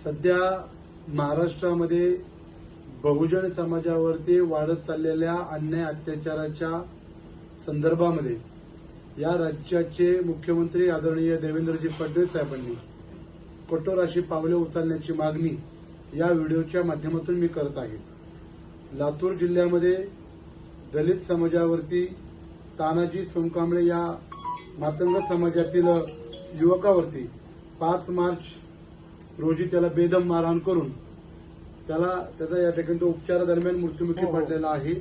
सध्या महाराष्ट्रामध्ये बहुजन समाजावरती वाढत चाललेल्या अन्याय अत्याचाराच्या संदर्भामध्ये या राज्याचे मुख्यमंत्री आदरणीय देवेंद्रजी फडणवीस साहेबांनी कठोर अशी पावले उचलण्याची मागणी या व्हिडिओच्या माध्यमातून मी करत आहे। लातूर जिल्ह्यामध्ये दलित समाजावरती तानाजी सोनकांबळे या मातंग समाजातील युवकावरती 5 मार्च रोजी त्याला बेदम मारहाण करून त्याचा या ठिकाणी उपचारादरम्यान मृत्युमुखी पडलेला आहे।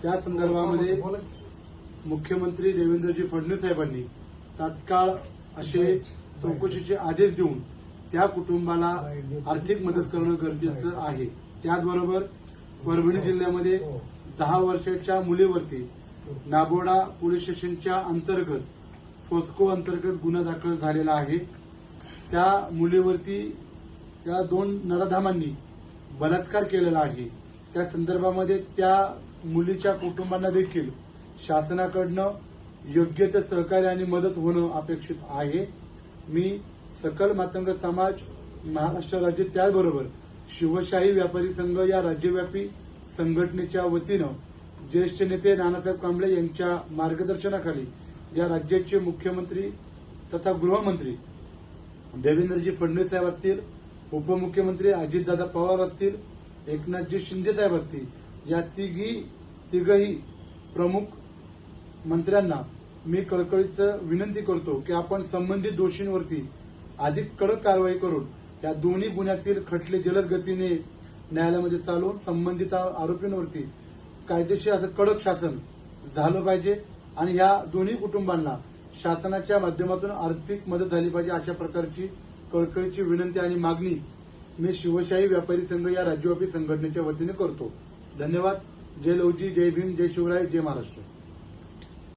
त्या संदर्भामध्ये मुख्यमंत्री देवेंद्रजी फडणवीस साहेबांनी तात्काळ असे चौकशीचे आदेश देऊन त्या कुटुंबाला आर्थिक मदत करणं गरजेचं आहे। त्याचबरोबर परभणी जिल्ह्यामध्ये 10 वर्षाच्या मुलीवरती नाबोडा पोलीस स्टेशनच्या अंतर्गत फोस्को अंतर्गत गुन्हा दाखल झालेला आहे। त्या मुलीवरती त्या 2 नराधामांनी बलात्कार केलेला आहे। त्या संदर्भामध्ये त्या मुलीच्या कुटुंबांना देखील शासनाकडनं योग्य ते सहकार्य आणि मदत होणं अपेक्षित आहे। मी सकल मातंग समाज महाराष्ट्र राज्य त्याचबरोबर शिवशाही व्यापारी संघ या राज्यव्यापी संघटनेच्या वतीनं ज्येष्ठ नेते नानासाहेब कांबळे यांच्या मार्गदर्शनाखाली या राज्याचे मुख्यमंत्री तथा गृहमंत्री देवेंद्रजी फडणवीस साहेब असतील, उपमुख्यमंत्री अजितदादा पवार असतील, एकनाथजी शिंदे साहेब असतील, या तिघही प्रमुख मंत्र्यांना मी कळकळीचं विनंती करतो की आपण संबंधित दोषींवरती अधिक कडक कारवाई करून या दोन्ही गुन्ह्यातील खटले जलद गतीने न्यायालयामध्ये चालवून संबंधित आरोपींवरती कायदेशीर असं कडक शासन झालं पाहिजे आणि या दोन्ही कुटुंबांना शासनाच्या माध्यमातून आर्थिक मदत झाली पाहिजे अशा प्रकारची कळकळीची विनंती आणि मागणी मी शिवशाही व्यापारी संघ या राज्यव्यापी संघटनेच्या वतीने करतो। धन्यवाद। जय लवजी, जय भीम, जय शिवराय, जय महाराष्ट्र।